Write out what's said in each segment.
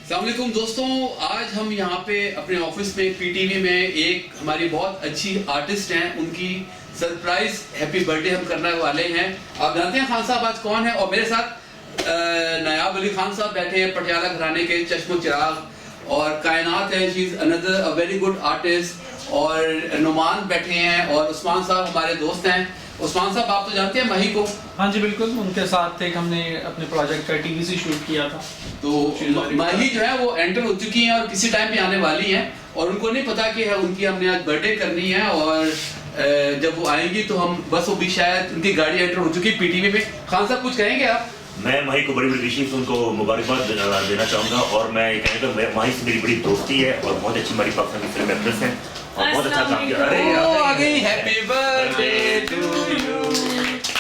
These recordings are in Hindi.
अस्सलामुअलैकुम दोस्तों, आज हम यहाँ पे अपने ऑफिस में पीटीवी में एक हमारी बहुत अच्छी आर्टिस्ट हैं, उनकी सरप्राइज हैप्पी बर्थडे हम करने वाले हैं। आप जानते हैं खान साहब आज कौन है? और मेरे साथ नायाब अली खान साहब बैठे हैं, पटियाला घराने के चश्मो चिराग, और कायनात है, she is another a very good artist, और नुमान बैठे हैं, और उस्मान साहब हमारे दोस्त हैं। उस्मान साहब आप तो जानते हैं माही को? हाँ जी बिल्कुल, उनके साथ एक हमने अपने प्रोजेक्ट का टीवीसी शूट किया था। तो माही जो है वो एंटर हो चुकी हैं और किसी टाइम पे आने वाली हैं, और उनको नहीं पता कि है उनकी हमने आज बर्थडे करनी है, और जब वो आएंगी तो हम बस वो भी शायद उनकी गाड़ी एंटर हो चुकी है पीटीवी में। खान साहब कुछ कहेंगे आप? मैं माही को बड़ी विशेष उनको मुबारकबाद देना चाहूँगा, और मैं ये कहूँगा माही से मेरी बड़ी दोस्ती है और बहुत अच्छी हमारी पाकिस्तानी फिल्म एक्ट्रेस है और बहुत अच्छा काम किया। अरे आ गई, happy birthday to you,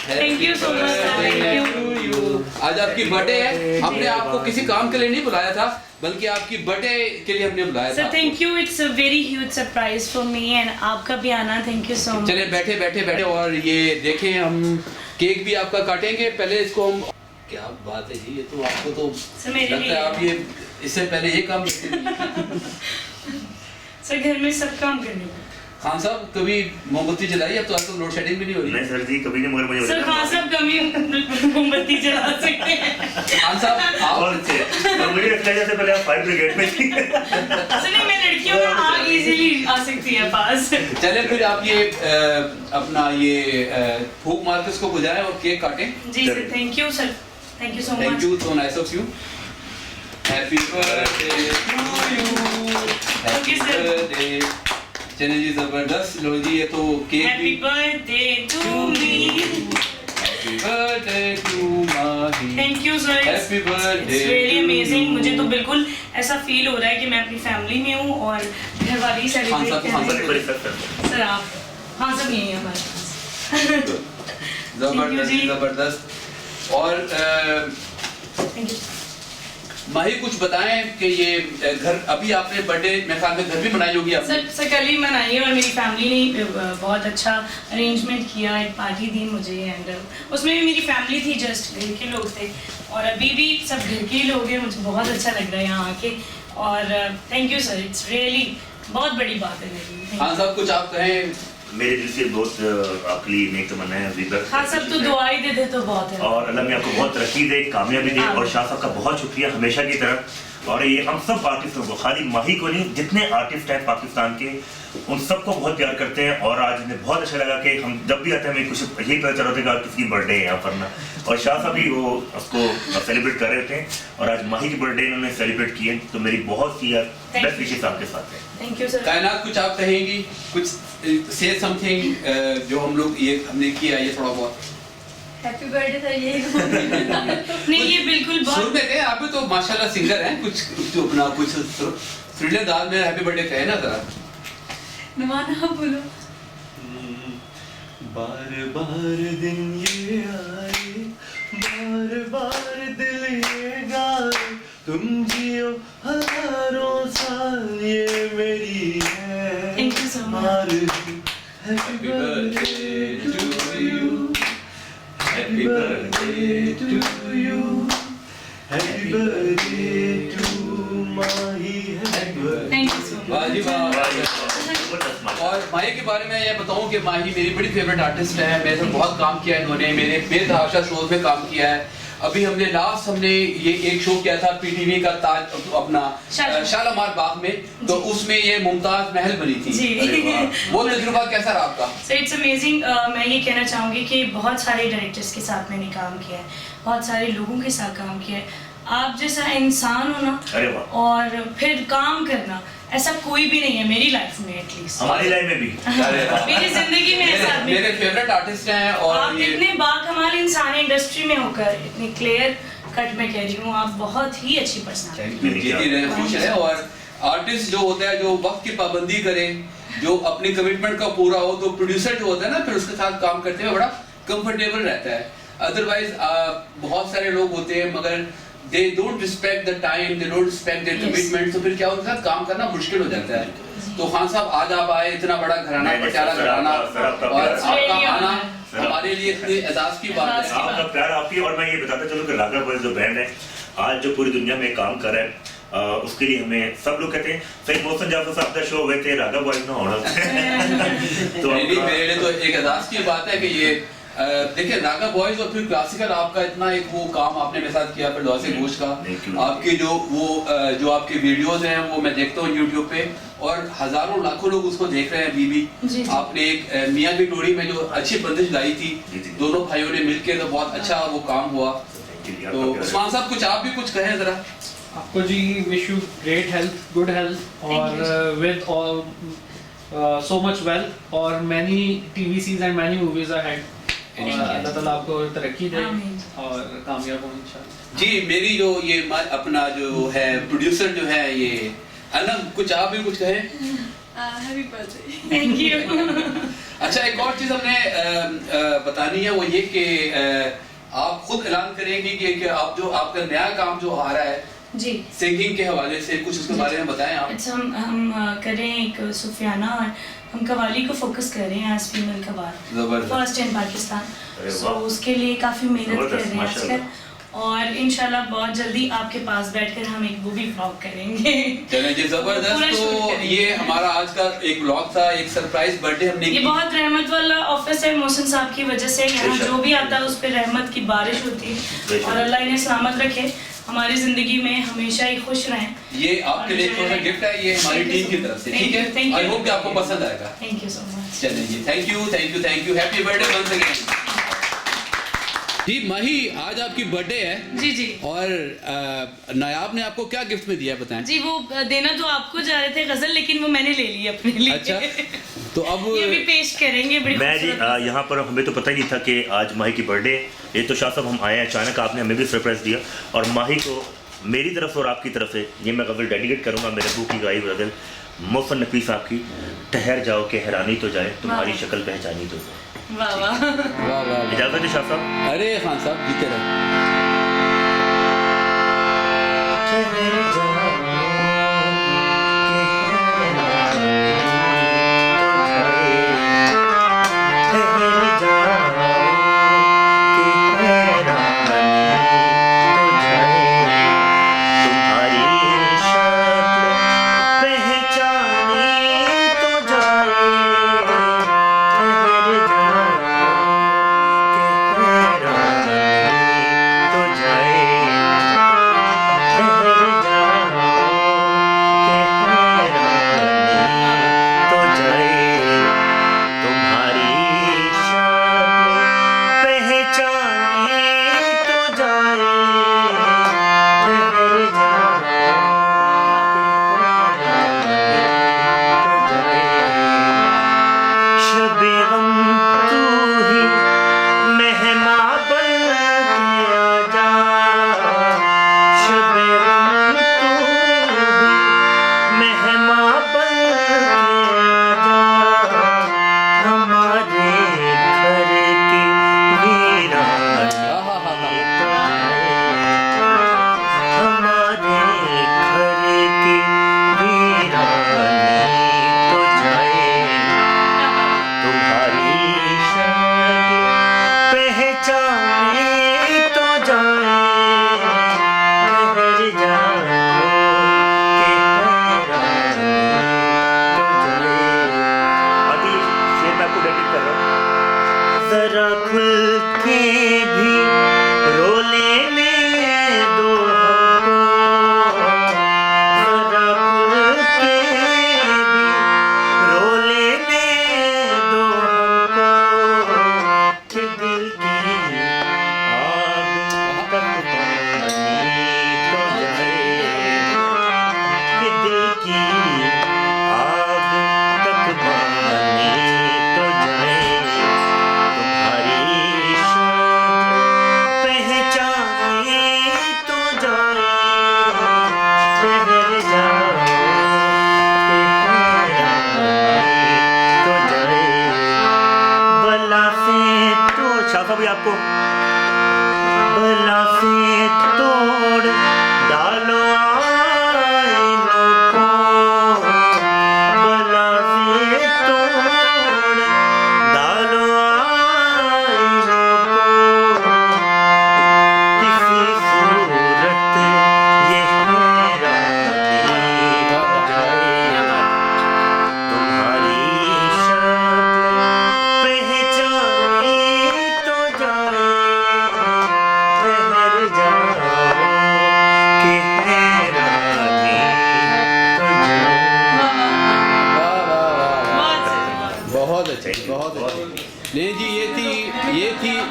thank you so much, thank you. आज आपकी बर्थडे है, हमने आपको किसी काम के लिए नहीं बुलाया था, बल्कि आपकी बर्थडे के लिए हमने बुलाया था। Sir thank you, it's a very huge surprise for me and आपका भी आना, थैंक यू सो मच। चलिए बैठे बैठे बैठे, और ये देखें हम केक भी आपका काटेंगे। पहले इसको हम, क्या बात है जी, ये तो आपको तो लगता है आप ये इससे पहले ये काम सर घर में सब काम करने को। खान साहब कभी मोमबत्ती जलाई? अब तो आजकल लोड शेडिंग भी नहीं हो रही। नहीं सर जी, कभी नहीं, मगर मुझे सर खान साहब कभी मोमबत्ती जला सकते हैं। खान साहब और अच्छे, और मुझे लगता है जैसे पहले आप फायर ब्रिगेड में थी। सर नहीं, मैं लड़कियों में आग इजीली आ सकती है पास। चले फिर आप ये अपना ये फूक मार के उसको बुझाएं और केक काटें। जी sir, thank you sir, thank you so much. Thank you, so nice of you. Happy birthday to you, happy birthday. चलिए जी, जबरदस्त। लो जी, ये तो केक हैप्पी भी। Birthday to me, happy birthday to Mahi, thank you sir, happy birthday. It's really amazing. मुझे तो बिल्कुल ऐसा फील हो रहा है कि मैं अपनी फैमिली में हूँ और घर वाले ही सेलिब्रेट कर रहे हैं। सर आप हाँ सब यही है हमारे पास। जबरदस्त जबरदस्त। और थैंक यू। माही कुछ बताएं कि ये घर, अभी आपने बर्थडे मेरे ख्याल में घर भी मनाई होगी आपने? सर कल ही मनाई है, और मेरी फैमिली ने बहुत अच्छा अरेंजमेंट किया, एक पार्टी दी मुझे, एंड उसमें भी मेरी फैमिली थी, जस्ट घर के लोग थे, और अभी भी सब घर के ही लोग हैं। मुझे बहुत अच्छा लग रहा है यहाँ आके, और thank you sir, it's really बहुत बड़ी बात है मेरी। हाँ साहब कुछ आप कहें? मेरे दिल से बहुत आपके लिए नेक तमन्ना है। हाँ सब तो दुआ ही दे दे तो बहुत है, और अल्लाह में आपको बहुत तरक्की दे, कामयाबी दे, और शाह साहब का बहुत शुक्रिया हमेशा की तरह। और ये हम सब आर्टिस्टों को, खाली माही को नहीं, जितने आर्टिस्ट हैं पाकिस्तान के, उन सबको बहुत प्यार करते हैं। और आज हमें बहुत अच्छा लगा कि हम जब भी आते हैं हमें कुछ यही पता चल रहा था कि किसकी बर्थडे है यहाँ पर ना, और शाह साहब भी वो उसको सेलिब्रेट कर रहे थे, और आज माही की बर्थडे इन्होंने सेलिब्रेट की है, तो मेरी बहुत सी बेस्ट विशेष आपके साथ है। Thank you sir. कायनात कुछ आप कहेंगी? कुछ से समथिंग जो हम लोग ये हमने किया, ये थोड़ा बहुत हैप्पी बर्थडे सर। ये नहीं ये बिल्कुल सुर बहुत, में कहें, आप भी तो माशाल्लाह सिंगर हैं, कुछ तो अपना कुछ थ्रिलर दाल में हैप्पी बर्थडे कहे ना जरा। नुमान आप बोलो। बार बार दिन ये आए, बार बार दिल ये गाए, तुम जियो हजारों साल, ये मेरी है thank you so much. Happy birthday to you, happy birthday to you, happy birthday to Mahi, happy birthday. Thank you so much. वाह जी वाह। और माही के बारे में ये बताऊं कि माही मेरी बड़ी फेवरेट आर्टिस्ट है, मेरे साथ बहुत काम किया है इन्होंने, मेरे बेतहाशा शोज में काम किया है। अभी हमने ये एक शो किया था पीटीवी का, ताज अपना शालामार बाग में, तो उसमें ये मुमताज महल बनी थी। जी। वो तजुर्बा कैसा रहा आपका? So it's amazing. मैं ये कहना चाहूँगी कि बहुत सारे डायरेक्टर्स के साथ मैंने काम किया है, बहुत सारे लोगों के साथ काम किया है। आप जैसा इंसान हो ना, और फिर काम करना, ऐसा कोई भी नहीं है मेरी लाइफ में, एटलीस्ट हमारी लाइफ में भी। मेरी जिंदगी में ऐसा आदमी, मेरे फेवरेट आर्टिस्ट हैं। और आप इतने बाकमाल इंसान इंडस्ट्री में होकर, इतनी क्लियर कट में कह रही हूँ, आप बहुत ही अच्छी पर्सनालिटी। जीती रहे, खुश रहे। और आर्टिस्ट जो होता है, जो वक्त की पाबंदी करे, जो अपनी कमिटमेंट का पूरा हो, तो प्रोड्यूसर जो होता है ना, फिर उसके साथ काम करते हुए बड़ा कंफर्टेबल रहता है। अदरवाइज बहुत सारे लोग होते हैं मगर they don't respect the time, they don't respect their commitment, तो फिर क्या उनके साथ काम करना मुश्किल हो जाता है। तो खान साहब आज आप आए, इतना बड़ा घराना, पटियाला घराना, और आपका आना हमारे लिए इतनी एजाज की बात है। आपका प्यार आपकी। और मैं ये बताता चलूं कि रागा बॉयज जो बैंड है आज जो पूरी दुनिया में काम कर रहा है, उसके लिए हमें सब लोग कहते हैं सही मोहसिन जाफर साहब का शो हुए थे रागा बॉयज ना होना तो नहीं, मेरे लिए तो एक एहसास की बात है कि ये देखिए रागा बॉयज और फिर क्लासिकल आपका इतना एक वो काम आपने मेरे साथ किया फिर लॉसे गोश का आपके जो आपके वीडियोस हैं वो मैं देखता हूँ यूट्यूब पे और हजारों लाखों लोग उसको देख रहे हैं बीबी आपने एक मियाँ की टोरी में जो अच्छी बंदिश लाई थी दोनों भाइयों ने मिलकर तो बहुत अच्छा वो काम हुआ। तो उस्मान साहब कुछ आप भी कुछ कहें जरा। आपको जी wish you great health, good health और with all so much wealth और many TVCs and many movies ahead। अल्लाह ताला आपको तरक्की दे और कामयाब हो इंशाल्लाह। जी मेरी जो ये अपना जो है प्रोड्यूसर जो है ये अनम कुछ आप भी कुछ कहें। Happy birthday. Thank you. अच्छा एक और चीज़ हमने बतानी है वो ये कि आप खुद ऐलान करेंगी कि आप जो आपका नया काम जो आ रहा है जी सिंगिंग के हवाले से कुछ उसके बारे में बताएं आप। अच्छा हम कर रहे हैं एक सूफियाना और हम कवाली को फोकस कर रहे हैं as female qawwal first in Pakistan. So उसके लिए काफ़ी मेहनत कर रहे हैं आजकल और इंशाल्लाह बहुत जल्दी आपके पास बैठकर हम एक वो भी व्लॉग करेंगे। चलें जी जबरदस्त। तो ये हमारा आज का एक व्लॉग था, एक सरप्राइज बर्थडे हमने ये बहुत रहमत वाला ऑफिस है मोहसिन साहब की वजह से यहाँ जो भी आता है उस पर रहमत की बारिश होती है और अल्लाह इन्हें सलामत रखे हमारी जिंदगी में हमेशा ही खुश रहें। ये आपके लिए थोड़ा गिफ्ट है ये हमारी टीम की तरफ से ठीक है। आई होप कि आपको पसंद आएगा। Thank you so much. चलिए जी thank you thank you thank you happy birthday once again. जी माही आज आपकी बर्थडे है जी जी और नायाब ने आपको क्या गिफ्ट में दिया बताएं। जी वो देना तो आपको जा रहे थे गजल लेकिन वो मैंने ले ली अपने लिए। अच्छा तो अब ये भी पेश करेंगे बड़ी मैं जी यहाँ पर हमें तो पता ही नहीं था कि आज माही की बर्थडे। ये तो शाह साहब हम आए हैं अचानक आपने हमें भी सरप्राइज दिया और माही को मेरी तरफ से और आपकी तरफ से ये मैं गज़ल डेडिकेट करूँगा मेरे बू की गाई गज़ल मोहसिन नकवी साहब की। ठहर जाओ कि हैरानी तो जाए तुम्हारी शक्ल पहचानी तो जाए। वाह वाह वाह वाह इजाज़त है शाह साहब। अरे खान साहब जीते रहे।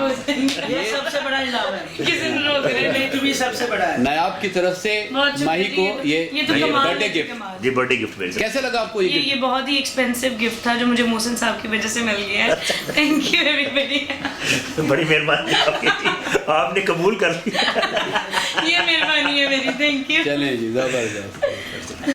हो जाएंगे। ये सबसे बड़ा इनाम है। किसी ने रोक रहे नहीं। तुम्हें सबसे बड़ा है। नायाब की तरफ से बहुत माही को शुक्रिया। ये तो कमाल बर्थडे है, गिफ्ट। कमाल। जी बर्थडे गिफ्ट भेज कैसे लगा आपको ये ये बहुत ही एक्सपेंसिव गिफ्ट था जो मुझे मोहसिन साहब की वजह से मिल गया है। Thank you everybody. बड़ी मेहरबानी आपकी, आपने कबूल कर लिया। ये मेहरबानी है मेरी, थैंक यू। चलें जी, जबरदस्त।